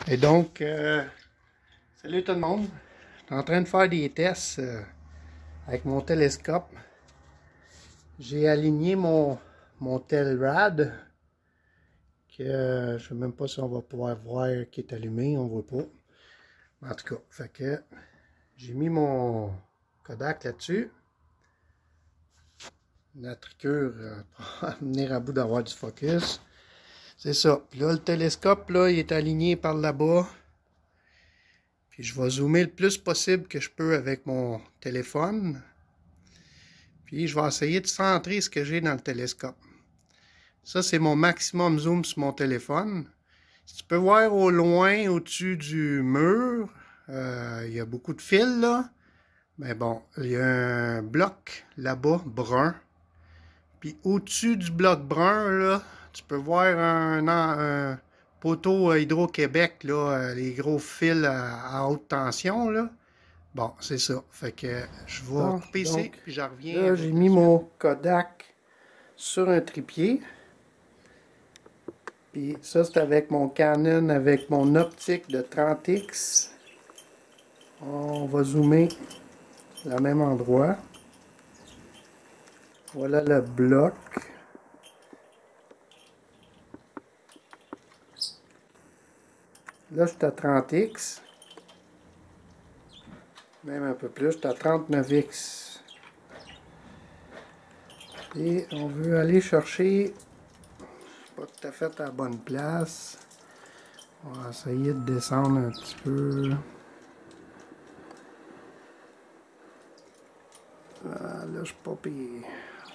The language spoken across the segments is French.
Et donc, salut tout le monde. Je suis en train de faire des tests avec mon télescope. J'ai aligné mon Telrad, que je ne sais même pas si on va pouvoir voir qui est allumé, on ne voit pas. En tout cas, fait que j'ai mis mon Kodak là-dessus. La triquure pour venir à bout d'avoir du focus. C'est ça. Puis là, le télescope, là, il est aligné par là-bas. Puis je vais zoomer le plus possible que je peux avec mon téléphone. Puis je vais essayer de centrer ce que j'ai dans le télescope. Ça, c'est mon maximum zoom sur mon téléphone. Si tu peux voir au loin, au-dessus du mur, il y a beaucoup de fils là. Mais bon, il y a un bloc là-bas, brun. Puis au-dessus du bloc brun, là, tu peux voir un poteau Hydro-Québec, là, les gros fils à haute tension, là. Bon, c'est ça. Fait que je vais couper ici, puis je reviens. Là, j'ai mis mon Kodak sur un trépied. Puis ça, c'est avec mon Canon, avec mon optique de 30x. On va zoomer au même endroit. Voilà le bloc. Là, je suis à 30x. Même un peu plus, je suis à 39x. Et on veut aller chercher, pas tout à fait à la bonne place. On va essayer de descendre un petit peu. Là, je suis pas pire.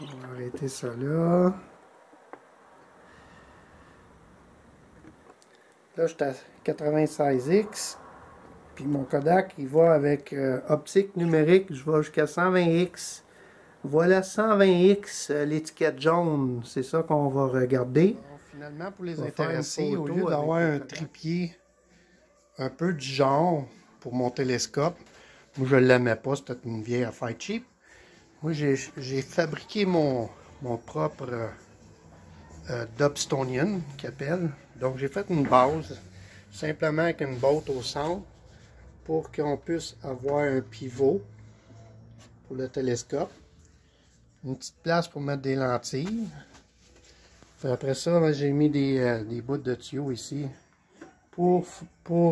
On va arrêter ça là. Là, je suis à 96x. Puis mon Kodak, il va avec optique numérique. Je vais jusqu'à 120x. Voilà 120x, l'étiquette jaune. C'est ça qu'on va regarder. Bon, finalement, pour les intéressés, au lieu d'avoir un trépied un peu du genre pour mon télescope, moi je ne l'aimais pas, c'était une vieille affaire cheap. Moi, j'ai fabriqué mon propre Dobstonian, qu'il appelle. Donc, j'ai fait une base, simplement avec une botte au centre, pour qu'on puisse avoir un pivot pour le télescope. Une petite place pour mettre des lentilles. Puis après ça, j'ai mis des bouts de tuyaux ici pour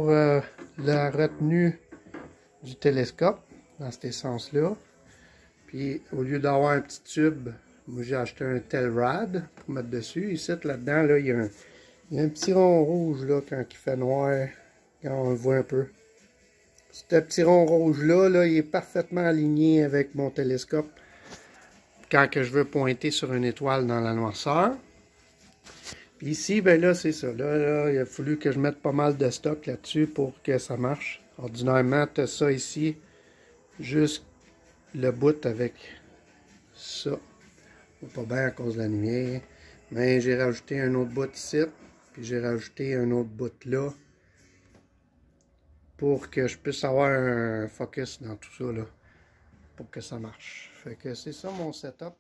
la retenue du télescope, dans cet sens-là. Puis, au lieu d'avoir un petit tube, moi j'ai acheté un Telrad pour mettre dessus. Ici, là-dedans, là, il y a un petit rond rouge là, quand il fait noir, quand on le voit un peu. Ce petit rond rouge-là, là, il est parfaitement aligné avec mon télescope quand que je veux pointer sur une étoile dans la noirceur. Puis ici, ben là, c'est ça. Là, il a fallu que je mette pas mal de stock là-dessus pour que ça marche. Ordinairement, tu as ça ici, juste le bout avec ça. Pas bien à cause de la lumière. Mais j'ai rajouté un autre bout ici. Puis j'ai rajouté un autre bout là. Pour que je puisse avoir un focus dans tout ça là. Pour que ça marche. Fait que c'est ça mon setup.